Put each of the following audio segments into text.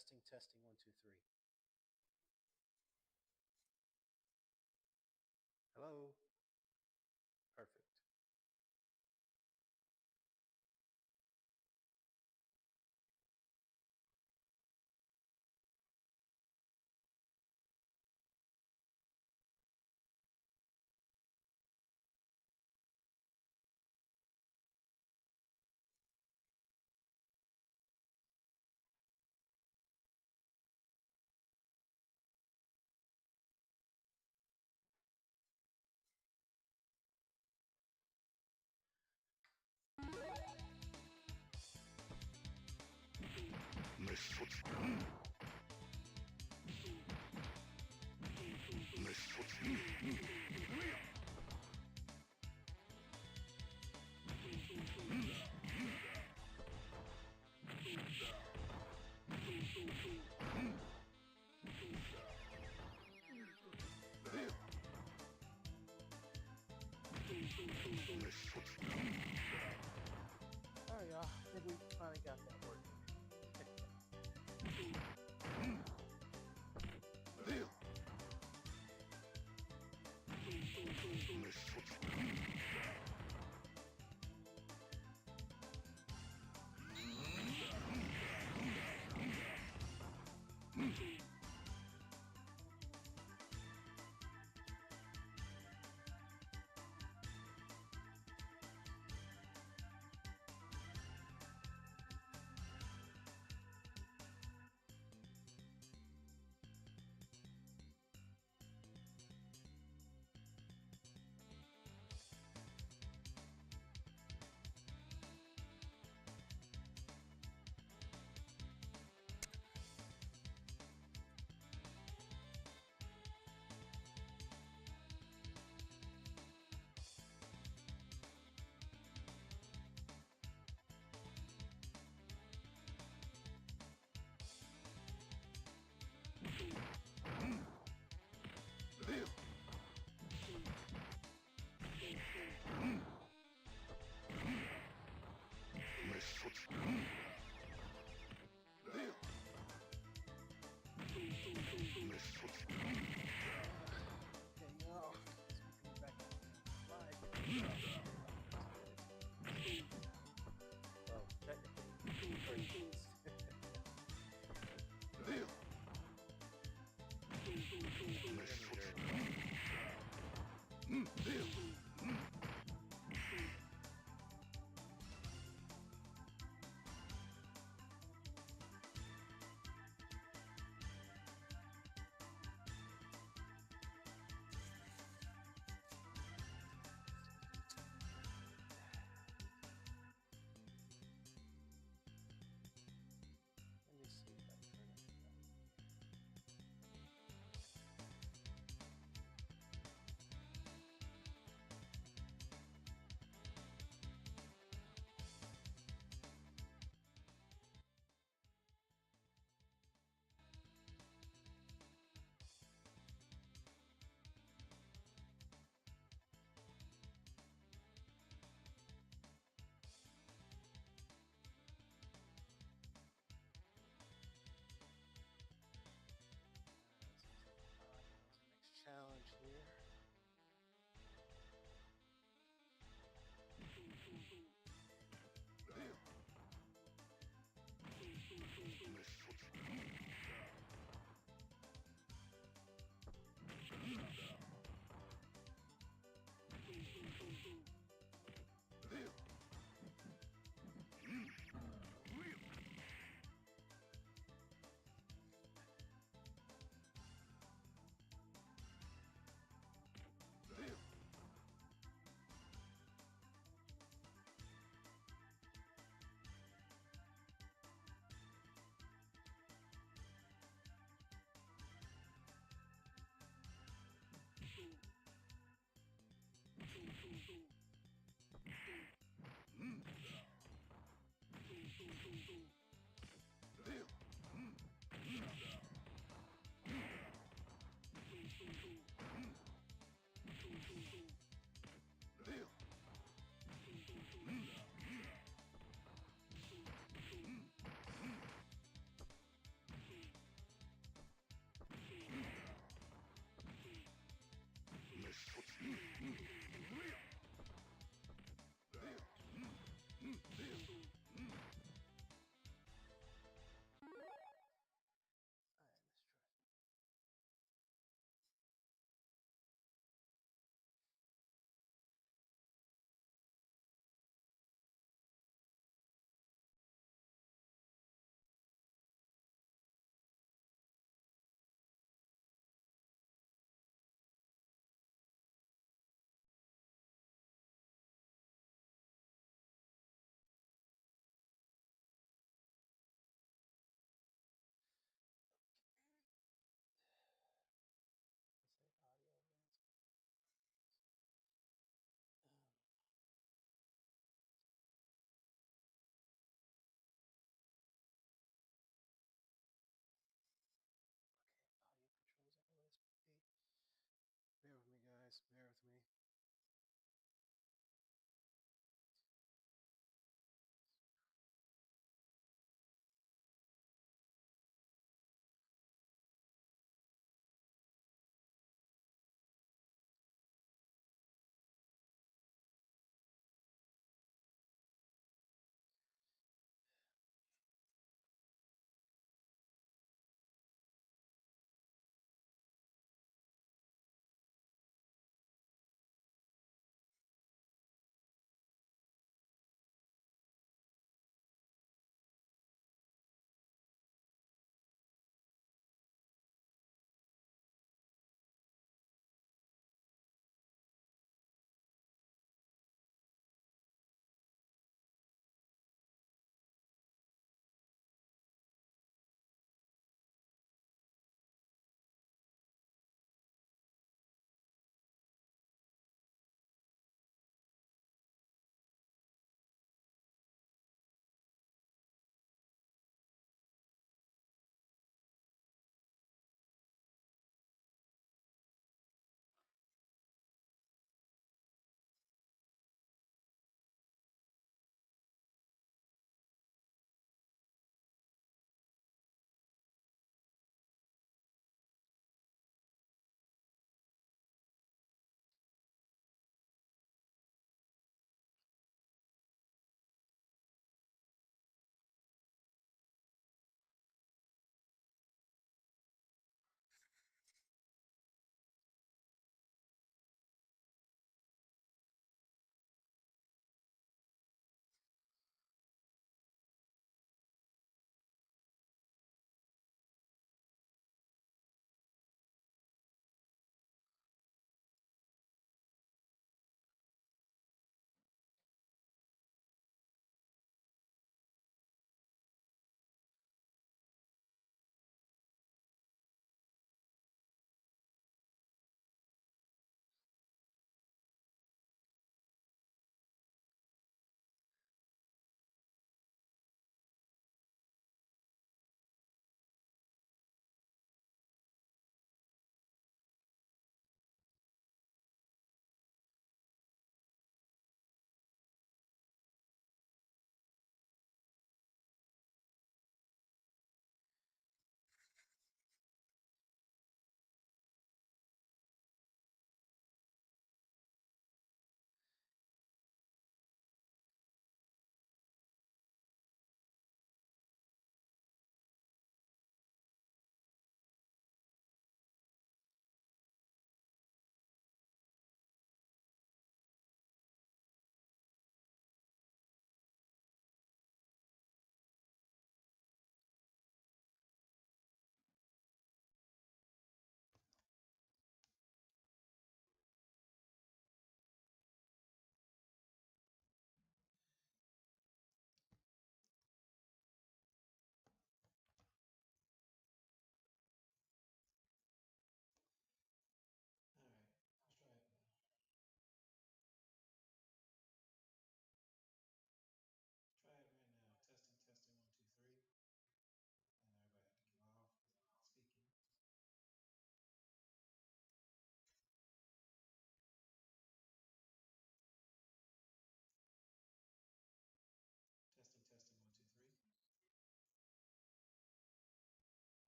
Testing, testing, one, two, three. Hello. Perfect. Oh yeah, I think we finally got that working.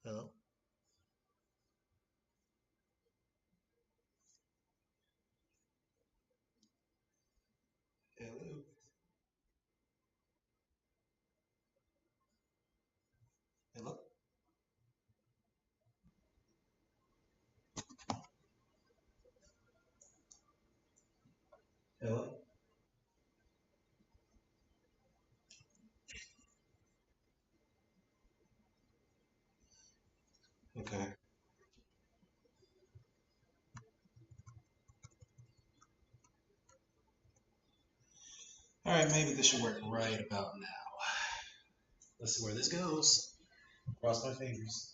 Hello? Hello? Hello? Hello? Okay. All right, maybe this should work right about now. Let's see where this goes. Cross my fingers.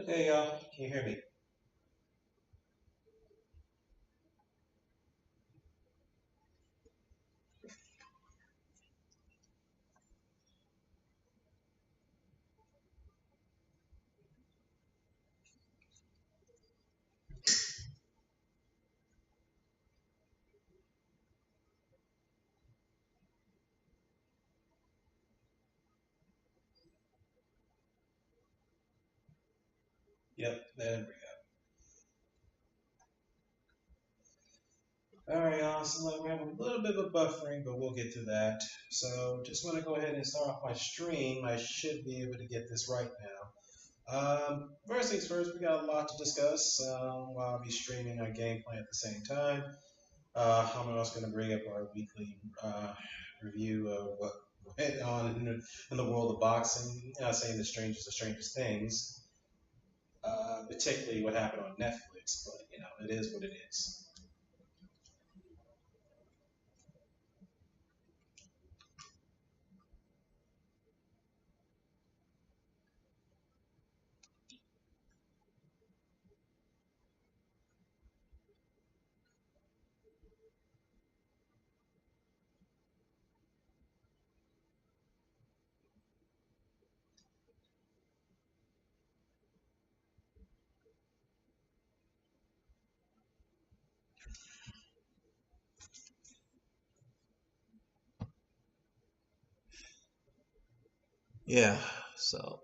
Okay, y'all. Can you hear me? Yep, there we go. All right, y'all. So we have a little bit of buffering, but we'll get to that. So just want to go ahead and start off my stream. I should be able to get this right now. First things first, we got a lot to discuss while I'll be streaming our gameplay at the same time. I'm also going to bring up our weekly review of what went on in the world of boxing. Not saying the strangest of strangest things, particularly what happened on Netflix, but it is what it is. Yeah, so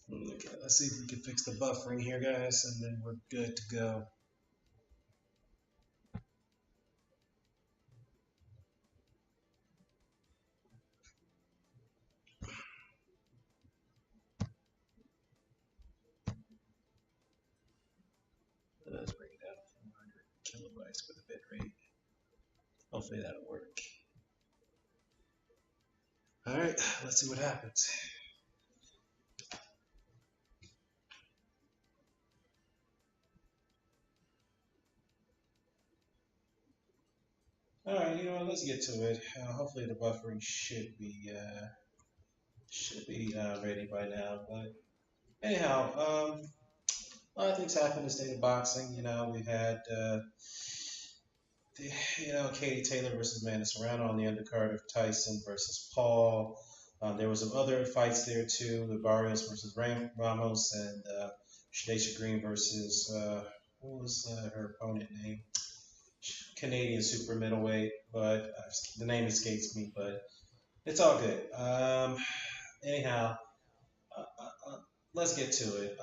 okay, let's see if we can fix the buffering here, guys, and then we're good to go. Let's bring it down to 400 kilobytes for the bit rate. Hopefully that'll work. All right, let's see what happens. All right, let's get to it. Hopefully the buffering should be ready by now. But anyhow, a lot of things happened in the state of boxing. We've had Katie Taylor versus Amanda Serrano on the undercard of Tyson versus Paul. There was some other fights there too: the Barrios versus Ramos and Shadesha Green versus what was her opponent name? Canadian super middleweight, but the name escapes me. But It's all good. Anyhow, let's get to it.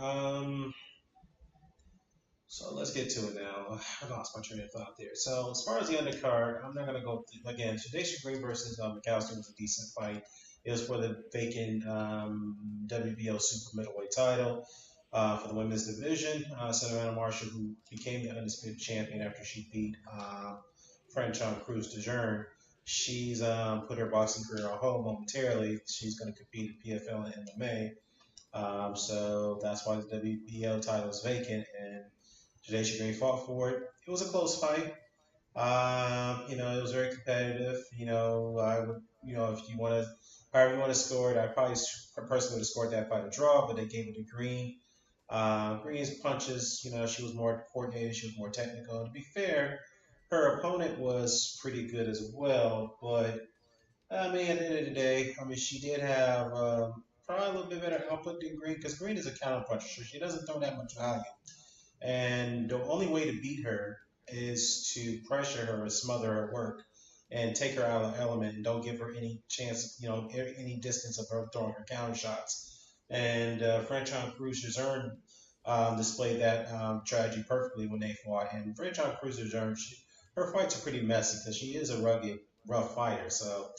So let's get to it now. I lost my train of thought there. So as far as the undercard, I'm not gonna go again. Tradition Green versus McAllister was a decent fight. It was for the vacant WBO super middleweight title for the women's division. Savannah Marshall, who became the undisputed champion after she beat French on Cruz de Jean. She's put her boxing career on hold momentarily. She's going to compete in PFL and MMA. So that's why the WBO title is vacant, and Jadacia Green fought for it. It was a close fight. It was very competitive. I would, if you want to, however you want to score it, I probably personally would have scored that fight a draw, but they gave it to Green. Green's punches, she was more coordinated, she was more technical. To be fair, her opponent was pretty good as well, but I mean, at the end of the day, I mean, she did have probably a little bit better output than Green because Green is a counter puncher, so she doesn't throw that much value. And the only way to beat her is to pressure her and smother her work and take her out of the element and don't give her any chance, any distance of her throwing her counter shots. And French on Cruz Jean displayed that strategy perfectly when they fought. And French on Cruz Jean, her fights are pretty messy because she is a rugged, rough fighter. So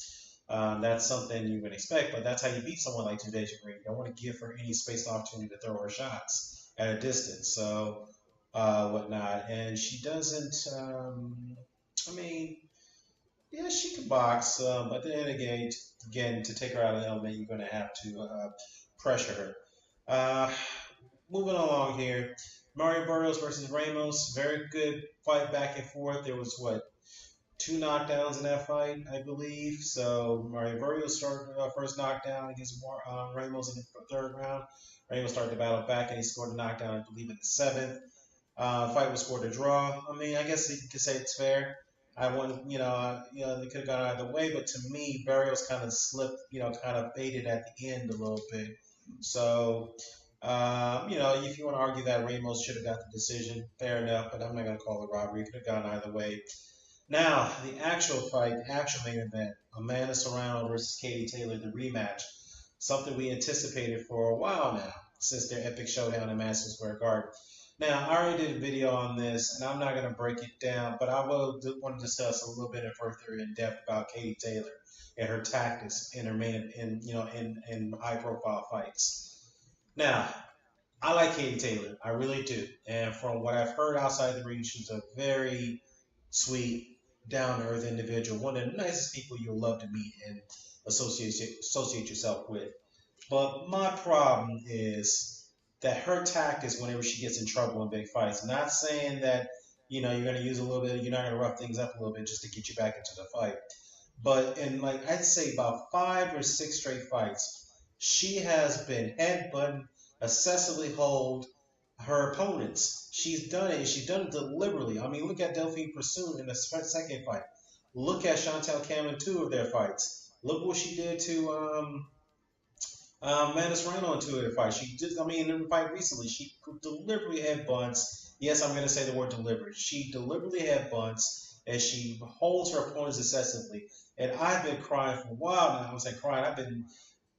that's something you would expect, but that's how you beat someone like Jadacia Green. You don't want to give her any space or opportunity to throw her shots at a distance. So whatnot. And she doesn't. Yeah, she can box, but then again, to take her out of the element, you're going to have to pressure her. Moving along here, Mario Barrios versus Ramos. Very good fight back and forth. There was two knockdowns in that fight, I believe. So Mario Barrios started first knockdown against Ramos in the third round. Ramos started the battle back, and he scored a knockdown, I believe, in the seventh. Fight was scored a draw. I mean, I guess you could say it's fair. I won, they could have gone either way, but to me, Barrios kind of slipped, kind of faded at the end a little bit. So, if you want to argue that Ramos should have got the decision, fair enough, but I'm not going to call it robbery. It could have gone either way. Now, the actual fight, the actual main event, Amanda Serrano versus Katie Taylor, the rematch, something we anticipated for a while now, since their epic showdown in Madison Square Garden. Now, I already did a video on this, and I'm not going to break it down, but I will want to discuss a little bit further in depth about Katie Taylor and her tactics in her in high-profile fights. Now, I like Katie Taylor, I really do, and from what I've heard outside the ring, she's a very sweet, down-to-earth individual, one of the nicest people you'll love to meet and associate yourself with. But my problem is that her tactics whenever she gets in trouble in big fights. Not saying that you're going to use a little bit, you're not going to rough things up a little bit just to get you back into the fight. But in I'd say about 5 or 6 straight fights, she has been headbutting, excessively hold her opponents. She's done it, and she's done it deliberately. I mean, look at Delphine Pursuit in the second fight. Look at Chantel Cam in 2 of their fights. Look what she did to Amanda Serrano in 2 of their fights. She did, in the fight recently, she deliberately had bunts. Yes, I'm going to say the word deliberate. She deliberately had bunts, and she holds her opponents excessively. And I've been crying for a while now. I was like crying.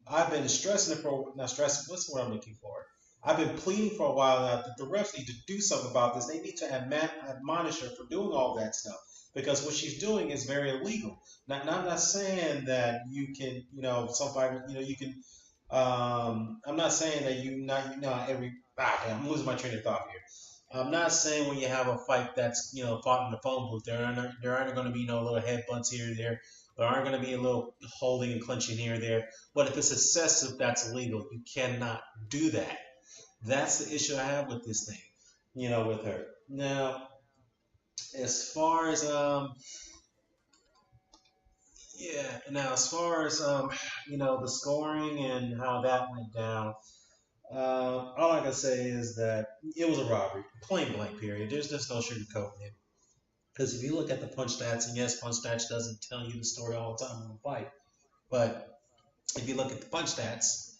I've been stressing it for, not stressing, what's the word I'm looking for? I've been pleading for a while now that the refs need to do something about this. They need to admonish her for doing all that stuff because what she's doing is very illegal. Now, I'm not saying that you can, somebody, you can. I'm not saying that I'm losing my train of thought here. I'm not saying when you have a fight that's fought in the phone booth, there aren't going to be no little head butts here or there. There aren't going to be a little holding and clenching here or there. But if it's excessive, that's illegal. You cannot do that. That's the issue I have with this thing, with her. Now, as far as the scoring and how that went down, all I can say is that it was a robbery, plain blank. Period. There's just no sugarcoating it. Because if you look at the punch stats, and yes, punch stats doesn't tell you the story all the time in a fight, but if you look at the punch stats,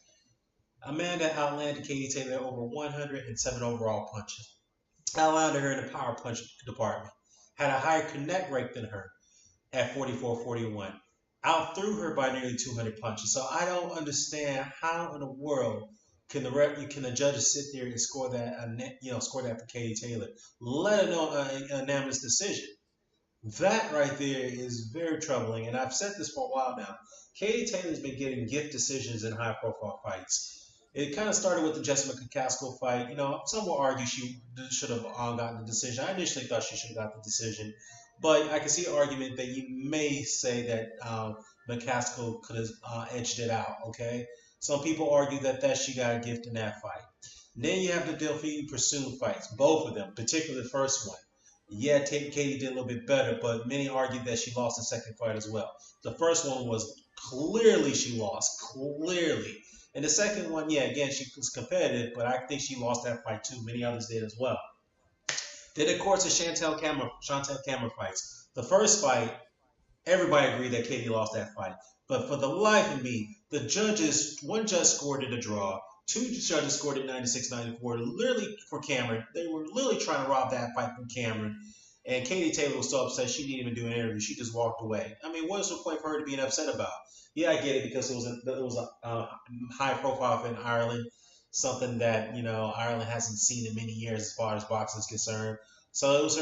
Amanda outlanded Katie Taylor over 107 overall punches. Outlanded her in the power punch department. Had a higher connect rate than her at 44-41. outthrew her by nearly 200 punches. So I don't understand how in the world can the judges sit there and score that score that for Katie Taylor, let alone an unanimous decision. That right there is very troubling, and I've said this for a while now. Katie Taylor's been getting gift decisions in high-profile fights. It kind of started with the Jessica McCaskill fight. Some will argue she should have gotten the decision. I initially thought she should have got the decision, but I can see an argument that you may say that McCaskill could have edged it out. Okay, some people argue that she got a gift in that fight. Then you have the Delphine Pursuit fights, both of them, particularly the first one. Yeah, Katie did a little bit better, but many argued that she lost the second fight as well. The first one was clearly she lost, clearly. And the second one, yeah, again, she was competitive, but I think she lost that fight too. Many others did as well. Then, of course, the Chantel Cameron fights. The first fight, everybody agreed that Katie lost that fight. But for the life of me, one judge scored it a draw. Two judges scored it 96-94, literally for Cameron. They were literally trying to rob that fight from Cameron. And Katie Taylor was so upset she didn't even do an interview. She just walked away. I mean, what's the point for her to be upset about? Yeah, I get it because it was a high profile in Ireland, something that Ireland hasn't seen in many years as far as boxing is concerned. So it was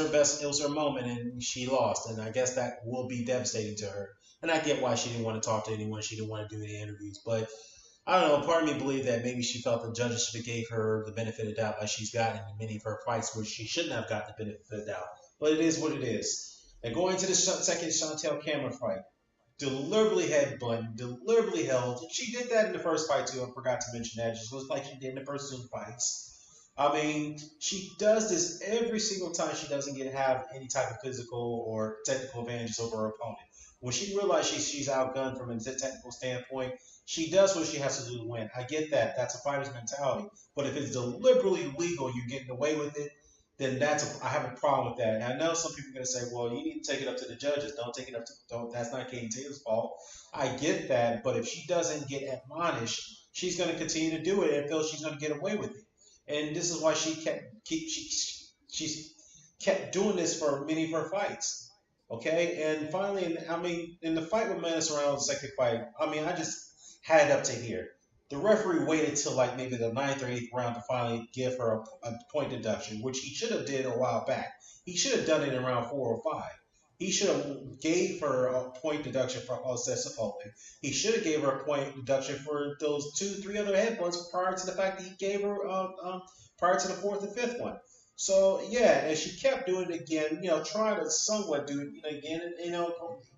her moment, and she lost. And I guess that will be devastating to her. And I get why she didn't want to talk to anyone. She didn't want to do any interviews, but I don't know. Part of me believed that maybe she felt the judges should have gave her the benefit of the doubt, like she's gotten in many of her fights where she shouldn't have got the benefit of the doubt. But it is what it is. And going to the second Chantel Cameron fight, deliberately headbutt, deliberately held. She did that in the first fight too. I forgot to mention that. Just looks like she did in the first two fights. I mean, she does this every single time she doesn't have any type of physical or technical advantages over her opponent. When she realizes she's outgunned from a technical standpoint, she does what she has to do to win. I get that. That's a fighter's mentality. But if it's deliberately legal, you're getting away with it, then I have a problem with that. And I know some people are going to say, well, you need to take it up to the judges. Don't take it up to that's not Katie Taylor's fault. I get that. But if she doesn't get admonished, she's going to continue to do it and feel she's going to get away with it. And this is why she kept doing this for many of her fights. Okay, and finally, in the fight with Menace around the second fight, I just had it up to here. The referee waited till like maybe the 9th or 8th round to finally give her a point deduction, which he should have did a while back. He should have done it in round 4 or 5. He should have gave her a point deduction for excessive holding. He should have gave her a point deduction for those 2-3 other headbutts prior to the fact that he gave her prior to the 4th and 5th one. So yeah, and she kept doing it again, trying to somewhat do it again,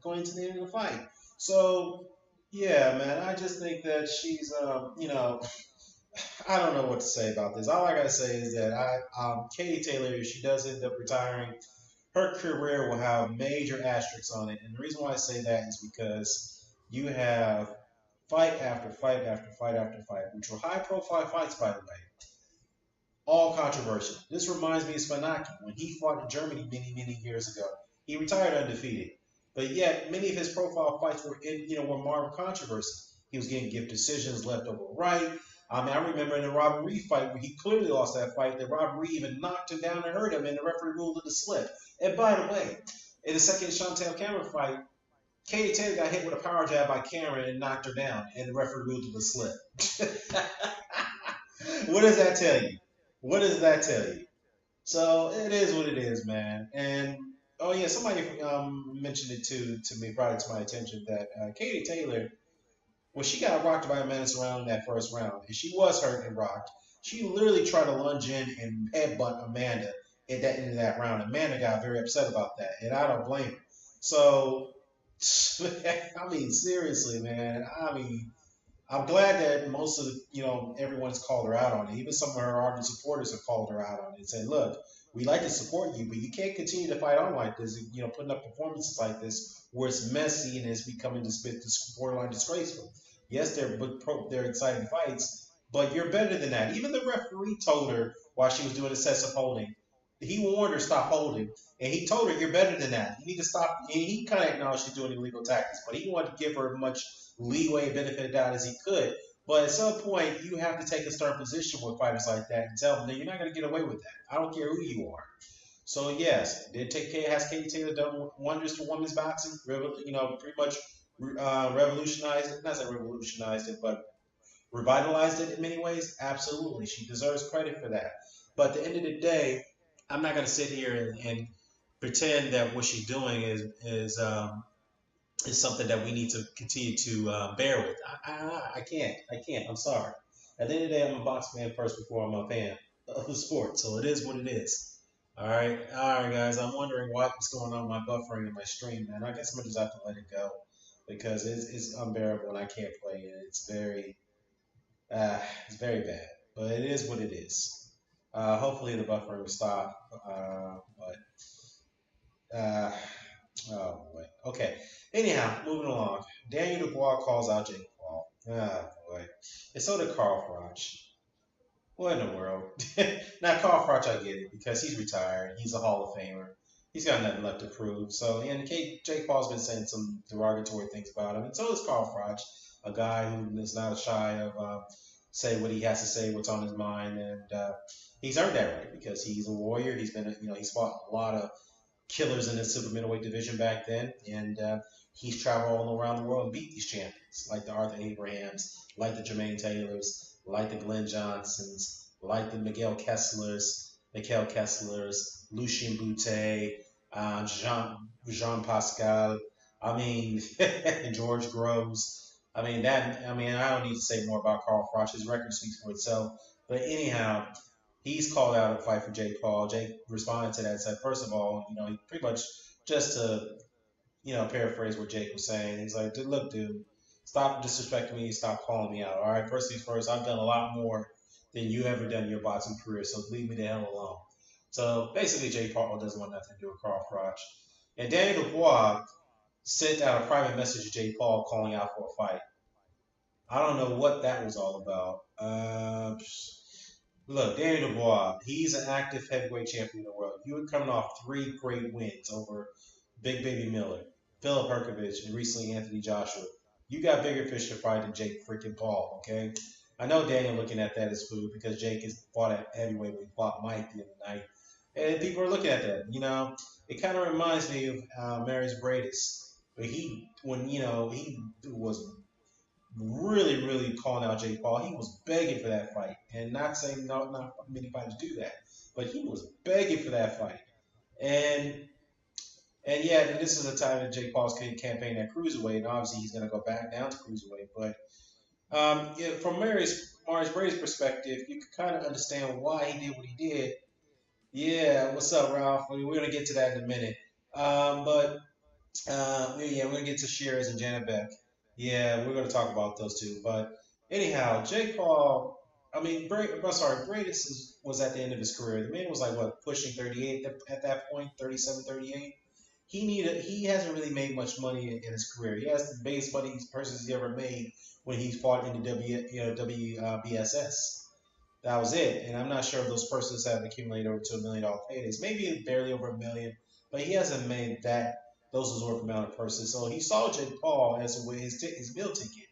going to the end of the fight. So yeah, man, I just think that she's, I don't know what to say about this. All I gotta say is that Katie Taylor, if she does end up retiring, her career will have major asterisks on it. And the reason why I say that is because you have fight after fight after fight after fight, which were high-profile fights, by the way. All controversial. This reminds me of Spanaki when he fought in Germany many, many years ago. He retired undefeated, but yet many of his profile fights were were marred with controversy. He was getting gift decisions left over right. I remember in the Robert Reed fight where he clearly lost that fight. That Robert Reed even knocked him down and hurt him, and the referee ruled it a slip. And by the way, in the second Chantel Cameron fight, Katie Taylor got hit with a power jab by Cameron and knocked her down, and the referee ruled it a slip. What does that tell you? What does that tell you? So it is what it is, man. And oh yeah, somebody mentioned it to me, brought it to my attention that Katie Taylor, when she got rocked by Menace around in that first round, and she was hurt and rocked, she literally tried to lunge in and headbutt Amanda at that end of that round. Amanda got very upset about that, and I don't blame her. So, seriously, man. I'm glad that most of everyone's called her out on it. Even some of her ardent supporters have called her out on it and said, look, we like to support you, but you can't continue to fight on like this, putting up performances like this where it's messy and it's becoming this borderline disgraceful. Yes, they're exciting fights, but you're better than that. Even the referee told her while she was doing excessive holding, he warned her stop holding, and he told her you're better than that. You need to stop. And he kind of acknowledged she's doing illegal tactics, but he wanted to give her as much leeway and benefit of doubt as he could. But at some point, you have to take a stern position with fighters like that and tell them that you're not going to get away with that. I don't care who you are. So yes, has Katie Taylor done wonders for women's boxing? Pretty much revolutionized it. Not that revolutionized it, but revitalized it in many ways. Absolutely, she deserves credit for that. But at the end of the day, I'm not going to sit here and pretend that what she's doing is something that we need to continue to bear with. I can't. I can't. I'm sorry. At the end of the day, I'm a boxing fan first before I'm a fan of the sport. So it is what it is. All right, guys. I'm wondering what's going on with my buffering in my stream, man. I guess I'm gonna just have to let it go because it's unbearable and I can't play it. It's very bad, but it is what it is. Hopefully the buffering will stop. Uh, oh boy. Okay. Anyhow, moving along. Daniel Dubois calls out Jake Paul. Ah boy. And so did Carl Froch. What in the world? Now Carl Froch, I get it because he's retired. He's a Hall of Famer. He's got nothing left to prove. So, and Jake Paul's been saying some derogatory things about him, and so is Carl Froch, a guy who is not shy of say what he has to say, what's on his mind, and he's earned that right because he's a warrior. He's been, he's fought a lot of killers in the super middleweight division back then, and he's traveled all around the world and beat these champions, like the Arthur Abrahams, like the Jermaine Taylors, like the Glenn Johnsons, like the Mikael Kesslers, Lucien Boutte, Jean Pascal. I mean, George Groves. I mean, I don't need to say more about Carl Froch. His record speaks for itself. But anyhow, he's called out a fight for Jake Paul. Jake responded to that and said, first of all, he pretty much just to, paraphrase what Jake was saying. He's like, look, dude, stop disrespecting me. Stop calling me out. All right, first things first, I've done a lot more than you ever done in your boxing career, so leave me the hell alone. So basically, Jake Paul doesn't want nothing to do with Carl Froch. And Daniel Dubois sent out a private message to Jake Paul calling out for a fight. I don't know what that was all about. Look, Daniel Dubois, he's an active heavyweight champion in the world. You were coming off 3 great wins over Big Baby Miller, Philip Herkovich, and recently Anthony Joshua. You got bigger fish to fry than Jake freaking Paul, okay? I know Daniel looking at that as food because Jake has fought at heavyweight when he fought Mike the other night. And people are looking at that. It kind of reminds me of Marius Bradis. He was really, really calling out Jake Paul. He was begging for that fight. And not saying not many fighters do that. But he was begging for that fight. And yeah, this is a time that Jake Paul's campaign at cruiserweight, and obviously he's going to go back down to cruiserweight. But from Marius Brady's perspective, you can kind of understand why he did what he did. Yeah, what's up, Ralph? We're going to get to that in a minute. We're going to get to Sheeraz and Janibek. Yeah, we're going to talk about those two. But anyhow, Jake Paul, Bradis was at the end of his career. The man was pushing 38 at that point, 37, 38. He hasn't really made much money in his career. He has the biggest money he's ever made when he fought in the WBSS. That was it. And I'm not sure if those persons have accumulated over $2 million paydays. Maybe barely over $1 million, but he hasn't made those worth amount of persons. So he saw Jake Paul as a way his meal ticket.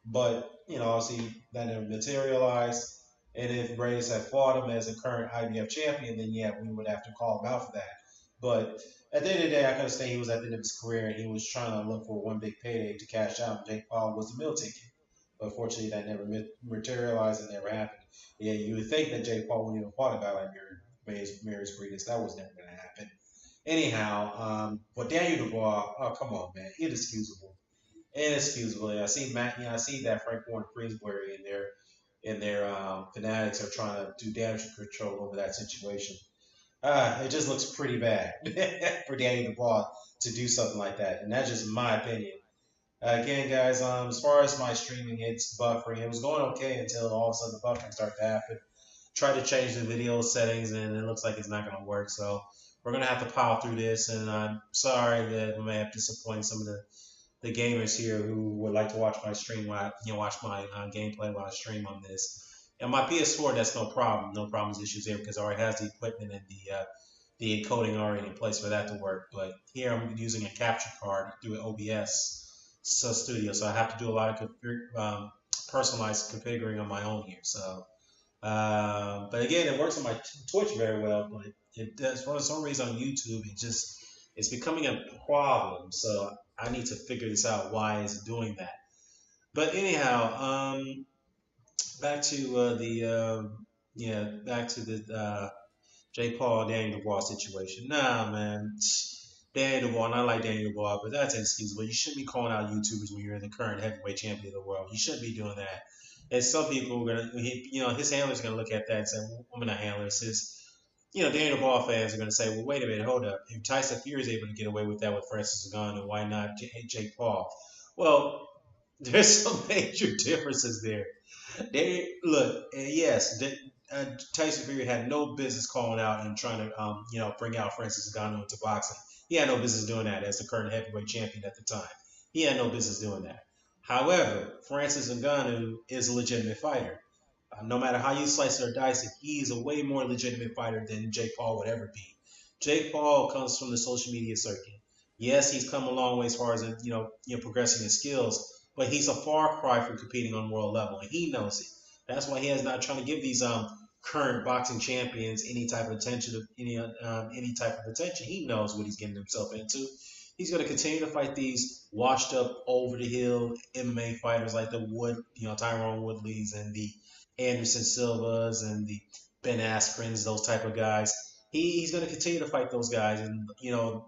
But, obviously that never materialized. And if Bradis had fought him as a current IBF champion, then yeah, we would have to call him out for that. But at the end of the day, I can understand he was at the end of his career and he was trying to look for one big payday to cash out. Jake Paul was the meal ticket. But fortunately, that never materialized and never happened. Yeah, you would think that Jake Paul wouldn't even fought a guy like Marius Bradis. That was never going to happen. Anyhow, but Daniel Dubois, oh, come on, man. Inexcusable. I see I see that Frank Warren Queensbury and their fanatics are trying to do damage control over that situation. It just looks pretty bad for Daniel Dubois to do something like that. And that's just my opinion. Again, guys, as far as my streaming, it's buffering. It was going okay until all of a sudden the buffering started to happen. Tried to change the video settings, and it looks like it's not going to work. So we're going to have to power through this, and I'm sorry that I may have disappointed some of the gamers here who would like to watch my stream, watch my gameplay while I stream on this. And my PS4, that's no problem. No problems, issues there because it already has the equipment and the encoding already in place for that to work. But here I'm using a capture card through OBS Studio, so I have to do a lot of personalized configuring on my own here. So, but again, it works on my Twitch very well. But it does for some reason on YouTube. It's becoming a problem. So I need to figure this out. Why is it doing that? But anyhow, back to back to the Jake Paul Daniel Dubois situation. Nah, man. Daniel Dubois, and I like Daniel Dubois, but that's inexcusable. You shouldn't be calling out YouTubers when you're the current heavyweight champion of the world. You shouldn't be doing that. And some people are gonna, his handler's gonna look at that and say, well, "I'm not handlers." Daniel Dubois fans are gonna say, "Well, wait a minute, hold up. If Tyson Fury is able to get away with that with Francis Ngannou, why not Jake Paul?" Well, there's some major differences there. They look, yes, Tyson Fury had no business calling out and trying to, bring out Francis Ngannou into boxing. He had no business doing that as the current heavyweight champion at the time. He had no business doing that. However, Francis Ngannou is a legitimate fighter. No matter how you slice or dice it, he's a way more legitimate fighter than Jake Paul would ever be. Jake Paul comes from the social media circuit. Yes, he's come a long way as far as progressing his skills, but he's a far cry from competing on world level, and he knows it. That's why he is not trying to give these current boxing champions any type of attention. Any type of attention. He knows what he's getting himself into. He's going to continue to fight these washed up, over the hill MMA fighters like the Tyrone Woodleys and the Anderson Silvas and the Ben Askrens, those type of guys. He's going to continue to fight those guys, and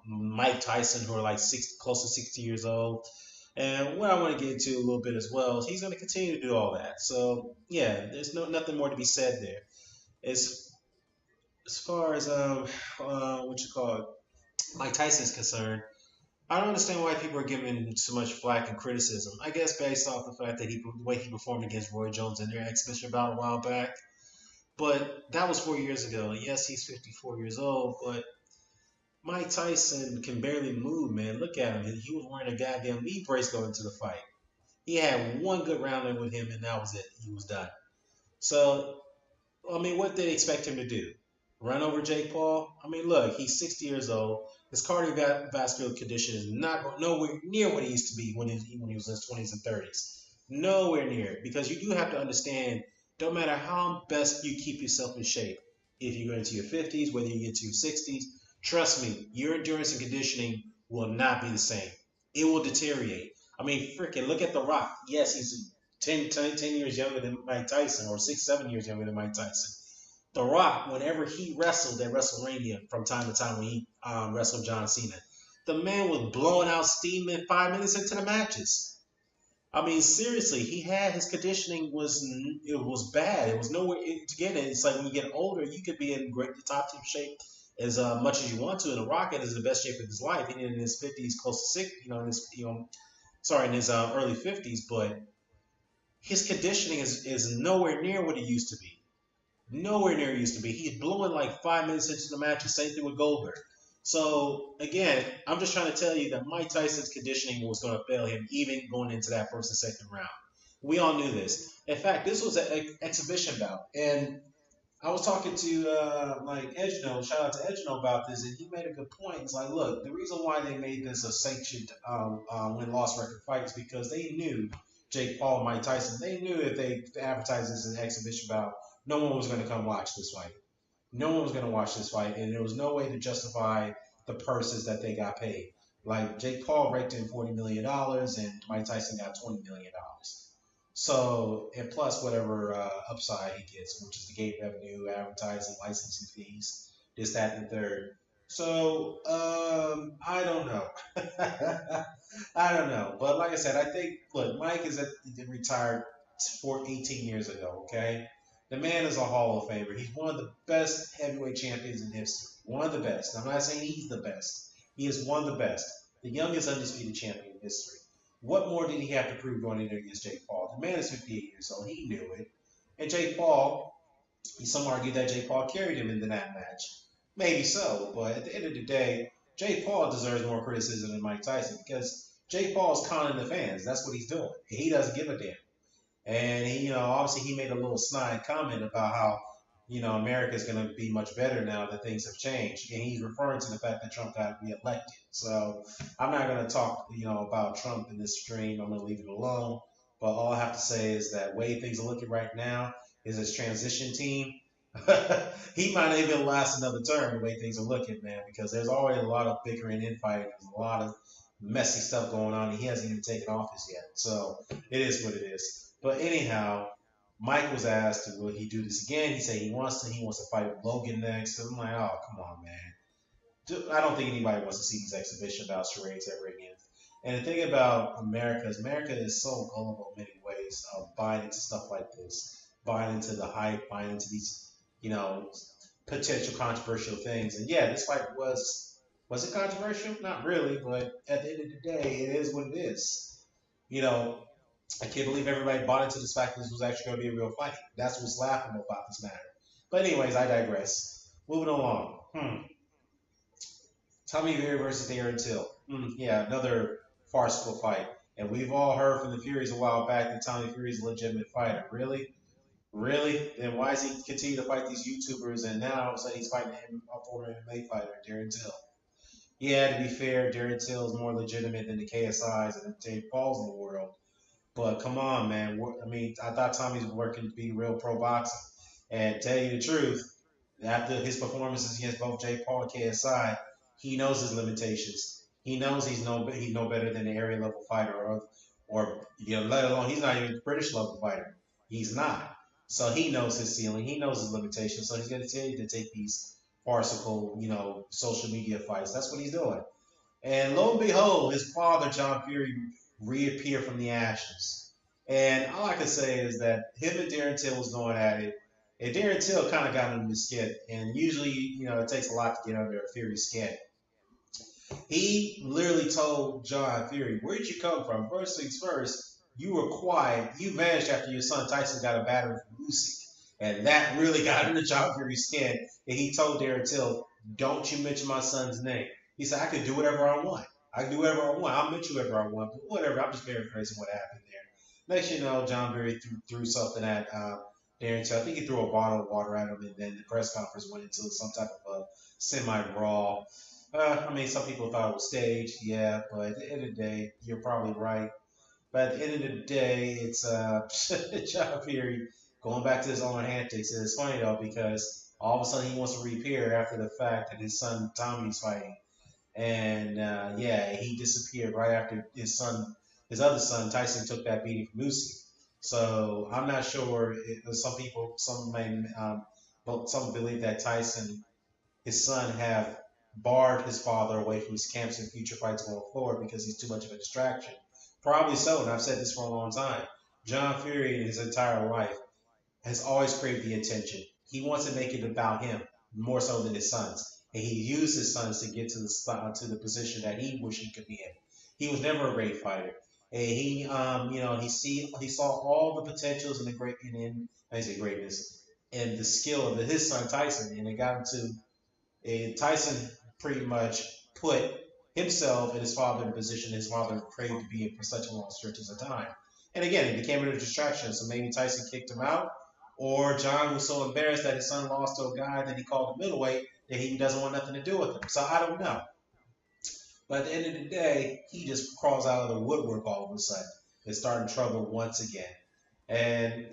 Mike Tyson, who are like close to 60 years old. And what I want to get into a little bit as well is he's going to continue to do all that. So yeah, there's nothing more to be said there. As far as Mike Tyson's concerned, I don't understand why people are giving him so much flack and criticism. I guess based off the fact that the way he performed against Roy Jones in their exhibition bout a while back. But that was 4 years ago. Yes, he's 54 years old, but Mike Tyson can barely move, man. Look at him. He was wearing a goddamn knee brace going into the fight. He had one good round in with him, and that was it. He was done. So, I mean, what did they expect him to do? Run over Jake Paul? I mean, look, he's 60 years old. His cardiovascular condition is not nowhere near what it used to be when he was in his 20s and 30s. Nowhere near. Because you do have to understand, no matter how best you keep yourself in shape, if you go into your 50s, whether you get to your 60s, trust me, your endurance and conditioning will not be the same. It will deteriorate. I mean, freaking look at The Rock. Yes, he's 10 years younger than Mike Tyson, or 6, 7 years younger than Mike Tyson. The Rock, whenever he wrestled at WrestleMania from time to time when he wrestled John Cena, the man was blowing out steam in 5 minutes into the matches. I mean, seriously, his conditioning was bad. It was nowhere to get in. It's like when you get older, you could be in great top tip shape as much as you want to. And The Rock is in the best shape of his life. He in his 50s, close to 60, in his early 50s. But his conditioning is nowhere near what it used to be. Nowhere near it used to be. He's blowing like 5 minutes into the match. Same thing with Goldberg. So, again, I'm just trying to tell you that Mike Tyson's conditioning was going to fail him even going into that first and second round. We all knew this. In fact, this was an exhibition bout. And I was talking to Edgeno, shout out to Edgeno about this, and he made a good point. It's like, look, the reason why they made this a sanctioned win-loss record fight is because they knew Jake Paul and Mike Tyson. They knew if they advertised this as an exhibition bout, no one was going to come watch this fight. No one was going to watch this fight, and there was no way to justify the purses that they got paid. Like, Jake Paul raked in $40 million, and Mike Tyson got $20 million. So, and plus whatever upside he gets, which is the gate revenue, advertising, licensing fees, this, that, and the third. So, I don't know. I don't know. But like I said, I think, look, Mike is retired 18 years ago, okay? The man is a Hall of Famer. He's one of the best heavyweight champions in history. One of the best. I'm not saying he's the best. He is one of the best. The youngest undisputed champion in history. What more did he have to prove going in there against Jake Paul? The man is 58 years old. He knew it. And Jake Paul, some argue that Jake Paul carried him into that match. Maybe so. But at the end of the day, Jake Paul deserves more criticism than Mike Tyson because Jake Paul is conning the fans. That's what he's doing. He doesn't give a damn. And he, obviously he made a little snide comment about how, America is going to be much better now that things have changed. And he's referring to the fact that Trump got reelected. So I'm not going to talk, about Trump in this stream. I'm going to leave it alone. But all I have to say is that the way things are looking right now is his transition team. He might not even last another term the way things are looking, man, because there's already a lot of bickering and infighting. There's a lot of messy stuff going on, and he hasn't even taken office yet. So it is what it is. But anyhow, Mike was asked, will he do this again? He said he wants to. He wants to fight Logan next. And I'm like, oh, come on, man. I don't think anybody wants to see these exhibition about charades ever again. And the thing about America is so gullible in many ways of buying into stuff like this, buying into the hype, buying into these, potential controversial things. And yeah, this fight was it controversial? Not really, but at the end of the day, it is what it is. I can't believe everybody bought into this fact that this was actually going to be a real fight. That's what's laughable about this matter. But anyways, I digress. Moving along. Tommy Fury versus Darren Till. Yeah, another farcical fight. And we've all heard from the Furies a while back that Tommy Fury's a legitimate fighter. Really? Really? Then why does he continue to fight these YouTubers and now all of a sudden he's fighting a former MMA fighter, Darren Till? Yeah, to be fair, Darren Till is more legitimate than the KSIs and the Jake Pauls in the world. But come on, man. I thought Tommy was working to be real pro boxing. And tell you the truth, after his performances against both Jake Paul and KSI, he knows his limitations. He knows he's no better than an area level fighter, or let alone he's not even a British level fighter. He's not. So he knows his ceiling. He knows his limitations. So he's going to tell you to take these farcical, social media fights. That's what he's doing. And lo and behold, his father, John Fury, reappeared from the ashes. And all I can say is that him and Darren Till was going at it. And Darren Till kind of got under his skin. And usually, it takes a lot to get under a Fury's skin. He literally told John Fury, where did you come from? First things first, you were quiet. You vanished after your son Tyson got a battering from Usyk. And that really got under John Fury's skin. And he told Darren Till, don't you mention my son's name. He said, I can do whatever I want. I can do whatever I want. I'll mention whatever I want. But whatever. I'm just paraphrasing what happened there. Next, John Fury threw something at Darren Till. I think he threw a bottle of water at him. And then the press conference went into some type of a semi-brawl. Some people thought it was staged, yeah, but at the end of the day, you're probably right. But at the end of the day, it's John Fury going back to his own antics. And it's funny, though, because all of a sudden he wants to reappear after the fact that his son Tommy's fighting. And, he disappeared right after his other son, Tyson, took that beating from Usyk. So I'm not sure. Some believe that Tyson, his son, have barred his father away from his camps and future fights going forward because he's too much of a distraction. Probably so, and I've said this for a long time. John Fury, in his entire life, has always craved the attention. He wants to make it about him more so than his sons, and he used his sons to get to the position that he wished he could be in. He was never a great fighter, and he saw all the potentials and greatness and the skill of his son Tyson, and it got him to. And Tyson pretty much put himself and his father in a position his father craved to be in for such a long stretches of time. And again, it became a distraction. So maybe Tyson kicked him out, or John was so embarrassed that his son lost to a guy that he called a middleweight that he doesn't want nothing to do with him. So I don't know. But at the end of the day, he just crawls out of the woodwork all of a sudden and starting trouble once again. And,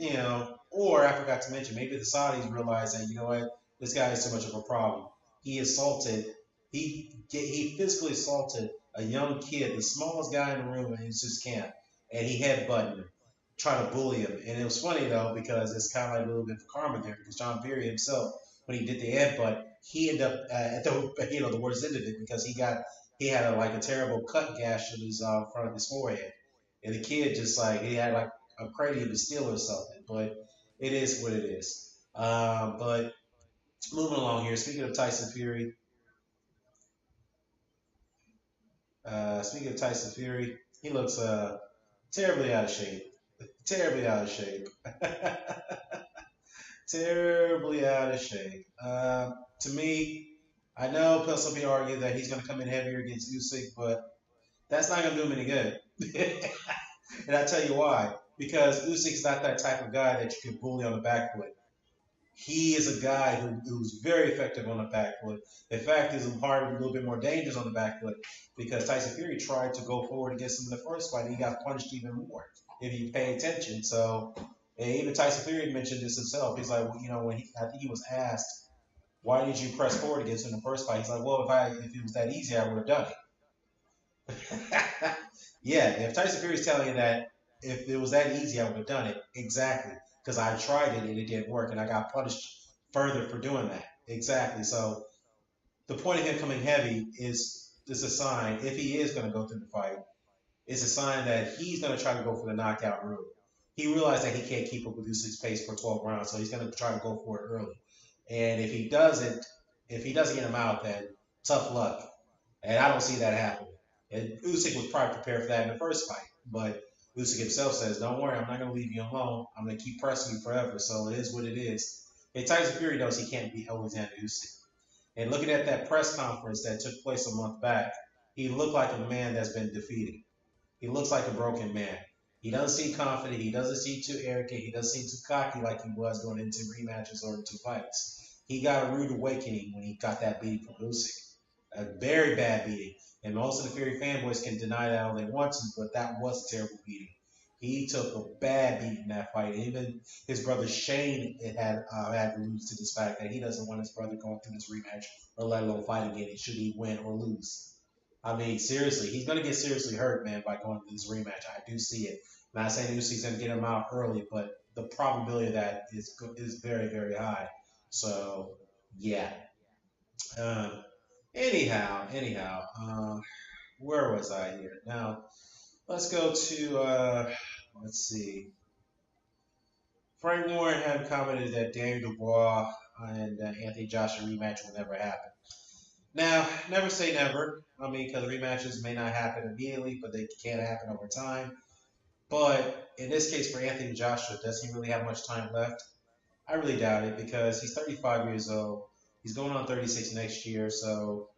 or I forgot to mention, maybe the Saudis realize that, this guy is too much of a problem. He physically assaulted a young kid, the smallest guy in the room in his camp, and he headbutted him, trying to bully him. And it was funny, though, because it's kind of like a little bit of karma there, because John Fury himself, when he did the headbutt, he ended up at the worst end of it because he had a terrible cut gash in his front of his forehead. And the kid he had a cranium of steel or something. But it is what it is. But moving along here, speaking of Tyson Fury, he looks terribly out of shape. Terribly out of shape. Terribly out of shape. To me, I know some people argue that he's going to come in heavier against Usyk, but that's not going to do him any good. And I tell you why. Because Usyk's not that type of guy that you can bully on the back foot. He is a guy who's very effective on the back foot. In fact, he's a little bit more dangerous on the back foot because Tyson Fury tried to go forward against him in the first fight, and he got punched even more if you pay attention. So, and even Tyson Fury mentioned this himself. He's like, I think he was asked, why did you press forward against him in the first fight? He's like, well, if it was that easy, I would have done it. Yeah, if Tyson Fury's telling you that if it was that easy, I would have done it. Exactly. Because I tried it and it didn't work and I got punished further for doing that. Exactly. So the point of him coming heavy is a sign, if he is going to go through the fight, it's a sign that he's going to try to go for the knockout route. He realized that he can't keep up with Usyk's pace for 12 rounds, so he's going to try to go for it early. And if he doesn't get him out, then tough luck. And I don't see that happening. And Usyk was probably prepared for that in the first fight, but Usyk himself says, "Don't worry, I'm not going to leave you alone. I'm going to keep pressing you forever." So it is what it is. And Tyson Fury knows he can't beat Alexander Usyk. And looking at that press conference that took place a month back, he looked like a man that's been defeated. He looks like a broken man. He doesn't seem confident. He doesn't seem too arrogant. He doesn't seem too cocky like he was going into rematches or into fights. He got a rude awakening when he got that beating from Usyk. A very bad beating. And most of the Fury fanboys can deny that all they want to, but that was a terrible beating. He took a bad beating in that fight. Even his brother Shane had to lose to this fact that he doesn't want his brother going through this rematch or let alone fight again. Should he win or lose? I mean, seriously, he's going to get seriously hurt, man, by going to this rematch. I do see it. I'm not saying Usyk's going to get him out early, but the probability of that is very, very high. So, yeah. Um, anyhow, where was I here? Now, let's go to, let's see. Frank Warren had commented that Daniel Dubois and Anthony Joshua rematch will never happen. Now, never say never. I mean, because rematches may not happen immediately, but they can happen over time. But in this case, for Anthony Joshua, does he really have much time left? I really doubt it because he's 35 years old. He's going on 36 next year. So,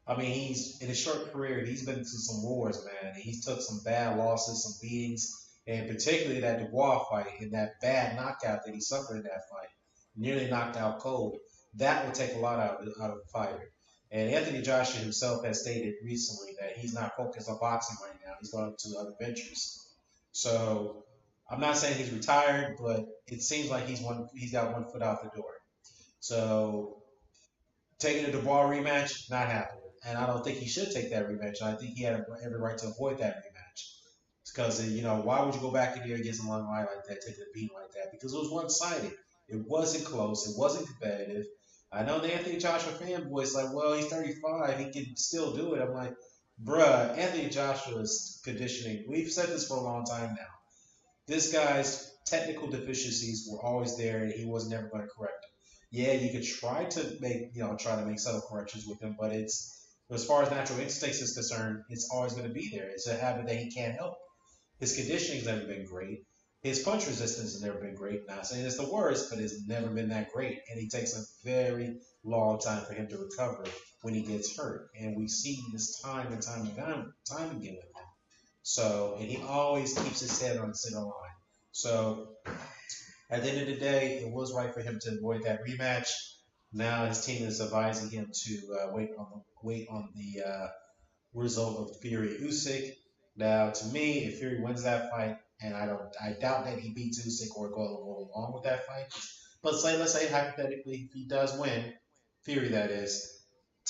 I mean, he's in his short career, he's been through some wars, man. He's took some bad losses, some beatings, and particularly that Dubois fight and that bad knockout that he suffered in that fight, nearly knocked out cold. That will take a lot out of the fighter. And Anthony Joshua himself has stated recently that he's not focused on boxing right now. He's going to other ventures. So I'm not saying he's retired, but it seems like he's got one foot out the door. So taking a Dubois rematch, not happening. And I don't think he should take that rematch. I think he had every right to avoid that rematch. Because, why would you go back in there against a long line like that, taking a beating like that? Because it was one-sided. It wasn't close. It wasn't competitive. I know the Anthony Joshua fanboys like, well, he's 35. He can still do it. I'm like, bruh, Anthony Joshua's conditioning, we've said this for a long time now. This guy's technical deficiencies were always there, and he was never going to correct them. Yeah, you could try to make subtle corrections with him, but it's as far as natural instincts is concerned, it's always going to be there. It's a habit that he can't help. His conditioning's never been great. His punch resistance has never been great. Not saying it's the worst, but it's never been that great. And he takes a very long time for him to recover when he gets hurt. And we see this time and time again with him. So, and he always keeps his head on the center line. So, at the end of the day, it was right for him to avoid that rematch. Now his team is advising him to wait on the result of Fury Usyk. Now, to me, if Fury wins that fight, and I doubt that he beats Usyk or go along with that fight. But let's say hypothetically, if he does win, Fury that is,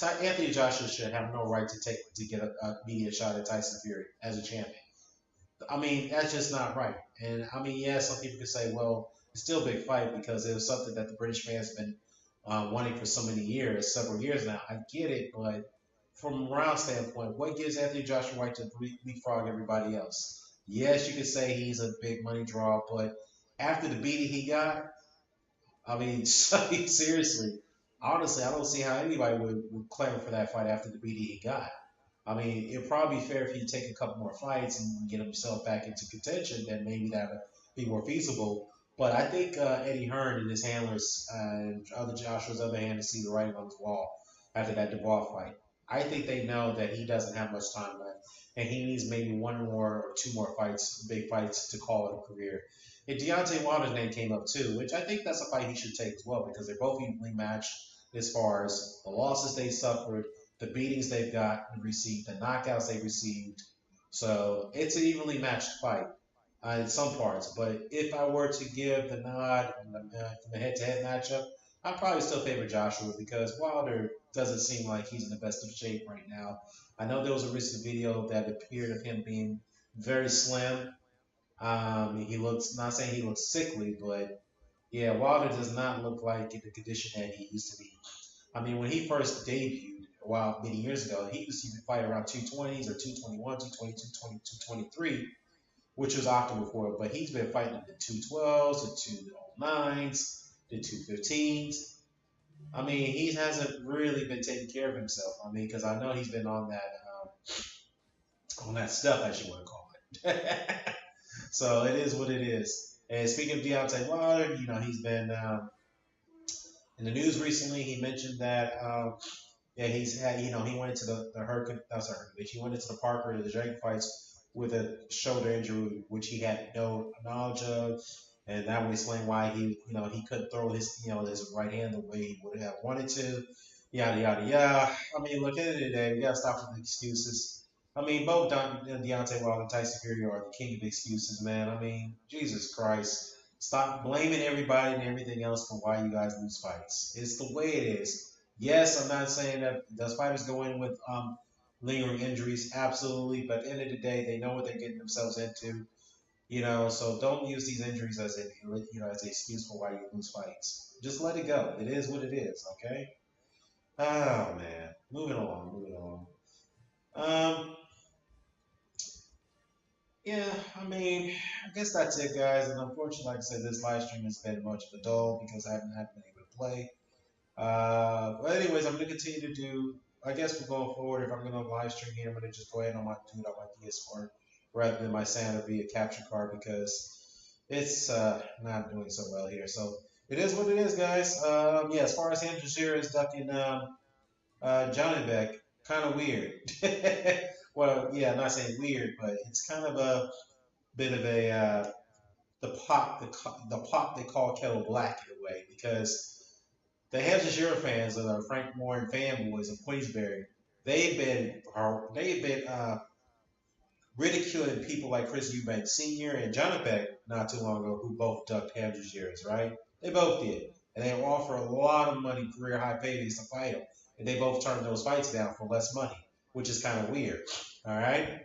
Anthony Joshua should have no right to get a media shot at Tyson Fury as a champion. I mean, that's just not right. And I mean, yeah, some people could say, well, it's still a big fight because it was something that the British fans have been wanting for so many years, several years now. I get it, but from a round standpoint, what gives Anthony Joshua right to leapfrog everybody else? Yes, you could say he's a big money draw, but after the beating he got, I mean, seriously, honestly, I don't see how anybody would clamor for that fight after the beating he got. I mean, it'd probably be fair if you take a couple more fights and get himself back into contention, then maybe that would be more feasible. But I think Eddie Hearn and his handlers and other Joshua's other hand to see the writing on his wall after that Dubois fight. I think they know that he doesn't have much time left, and he needs maybe one more or two more fights, big fights, to call it a career. And Deontay Wilder's name came up too, which I think that's a fight he should take as well because they're both evenly matched as far as the losses they suffered, the beatings they've got received, the knockouts they've received. So it's an evenly matched fight in some parts. But if I were to give the nod from the head-to-head matchup, I'd probably still favor Joshua because Wilder doesn't seem like he's in the best of shape right now. I know there was a recent video that appeared of him being very slim. He looks, not saying he looks sickly, but yeah, Wilder does not look like in the condition that he used to be. I mean, when he first debuted, a while many years ago, he used to fight around 220s or 221, 222, 223, which was optimal for him. But he's been fighting the 212s, the 209s, the 215s. I mean, he hasn't really been taking care of himself. I mean, because I know he's been on that stuff, as you want to call it. So it is what it is. And speaking of Deontay Wilder, you know, he's been in the news recently. He mentioned that yeah, he's had, you know, he went into the Hurricane, that's not Hurricane, he went into the Parker, the Drake fights with a shoulder injury, which he had no knowledge of. And that would explain why he, you know, he couldn't throw his, you know, his right hand the way he would have wanted to. Yada, yada, yada. I mean, look, at the end of the day, we got to stop with the excuses. I mean, both Deontay Wilder and Tyson Fury are the king of excuses, man. I mean, Jesus Christ. Stop blaming everybody and everything else for why you guys lose fights. It's the way it is. Yes, I'm not saying that those fighters go in with lingering injuries, absolutely. But at the end of the day, they know what they're getting themselves into. You know, so don't use these injuries as a, you know, as an excuse for why you lose fights. Just let it go. It is what it is. Okay. Oh man, moving along, moving along. Um, yeah, I mean, I guess that's it, guys. And unfortunately, like I said, this live stream has been much of a dull because I haven't been able to play. But anyways, I'm gonna continue to do. I guess we're going forward. If I'm gonna live stream here, I'm gonna just go ahead and do it on my DS4 rather than my Santa via capture card because it's not doing so well here. So it is what it is, guys. Yeah, as far as Sheeraz ducking Janibek, kind of weird. Well, yeah, I'm not saying weird, but it's kind of a bit of a the pot they call kettle black in a way because the Sheeraz fans, the Frank Warren fanboys of Queensberry, they've been ridiculing people like Chris Eubank Sr. and Janibek not too long ago, who both ducked Sheeraz, right? They both did. And they offer a lot of money, career high paydays to fight them. And they both turned those fights down for less money, which is kind of weird. All right?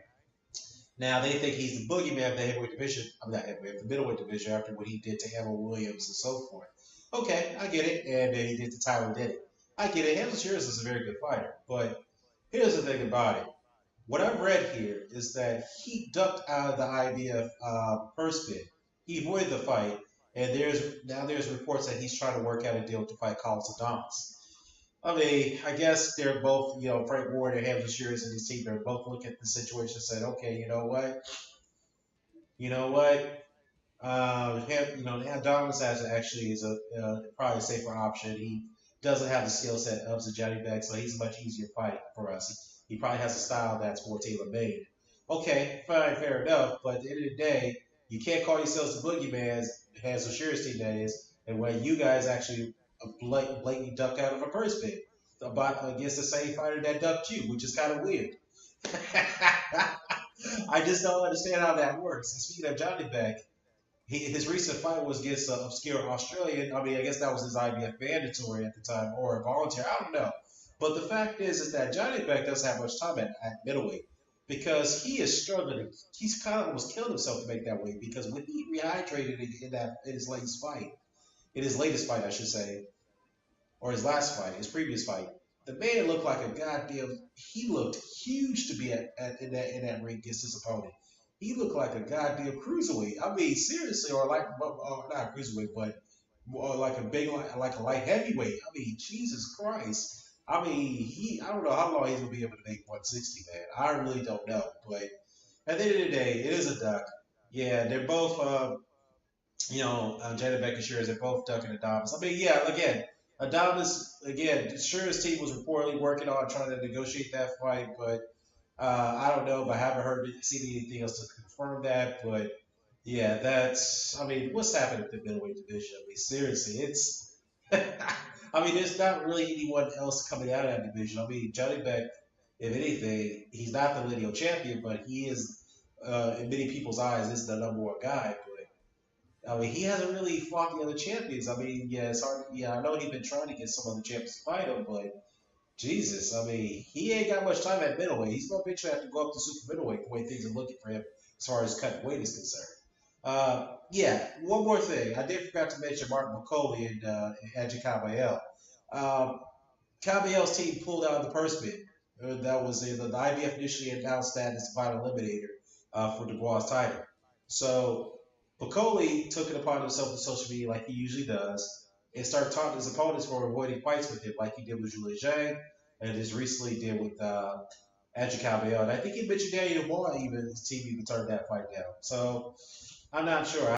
Now, they think he's the boogeyman of the heavyweight division. I'm not heavyweight, the middleweight division after what he did to Emma Williams and so forth. Okay, I get it. And then he did to Tyler Denny. I get it. Sheeraz is a very good fighter. But here's the thing about it. What I've read here is that he ducked out of the IBF purse bid. He avoided the fight, and there's reports that he's trying to work out a deal to fight Carlos Adames. I mean, I guess they're both, you know, Frank Ward and Sheeraz and his team, they're both looking at the situation and said, okay, you know what? Adames actually is probably a safer option. He doesn't have the skill set of the Janibek, so he's a much easier fight for us. He probably has a style that's more tailor-made. Okay, fine, fair enough. But at the end of the day, you can't call yourselves the boogeyman, as the Sheeraz team that is, and when you guys actually blatantly duck out of a purse bid against the same fighter that ducked you, which is kind of weird. I just don't understand how that works. And speaking of Janibek, his recent fight was against an obscure Australian. I mean, I guess that was his IBF mandatory at the time, or voluntary. I don't know. But the fact is that Janibek doesn't have much time at middleweight because he is struggling. He's kind of almost killed himself to make that weight because when he rehydrated in his latest fight, I should say, or his last fight, his previous fight, the man looked like a goddamn. He looked huge to be in that ring against his opponent. He looked like a goddamn cruiserweight. I mean, seriously, or not cruiserweight, but like a light heavyweight. I mean, Jesus Christ. I mean, I don't know how long he's gonna be able to make 160, man. I really don't know. But at the end of the day, it is a duck. Yeah, they're both, Janibek and Sheeraz, they're both ducking Adames. I mean, yeah, again, Sheeraz team was reportedly working on trying to negotiate that fight, but I don't know, but I haven't seen anything else to confirm that. But yeah, what's happened at the middleweight division? I mean, seriously, it's. I mean, there's not really anyone else coming out of that division. I mean, Janibek, if anything, he's not the lineal champion, but he is, in many people's eyes, is the number one guy. But I mean, he hasn't really fought the other champions. I mean, yeah, it's hard. Yeah, I know he's been trying to get some other champions to fight him, but Jesus, I mean, he ain't got much time at middleweight. He's going to eventually have to go up to super middleweight the way things are looking for him as far as cutting weight is concerned. Yeah, one more thing. I did forgot to mention Martin McCauley and Angie Caballel. Caballel's team pulled out of the purse bid. That was the IBF initially announced that as the final eliminator for Dubois' title. So McCauley took it upon himself on social media like he usually does and started talking to his opponents for avoiding fights with him like he did with Julia Zhang and just recently did with Andrew Caballel. And I think he mentioned Daniel Dubois even his team even turned that fight down. So I'm not sure.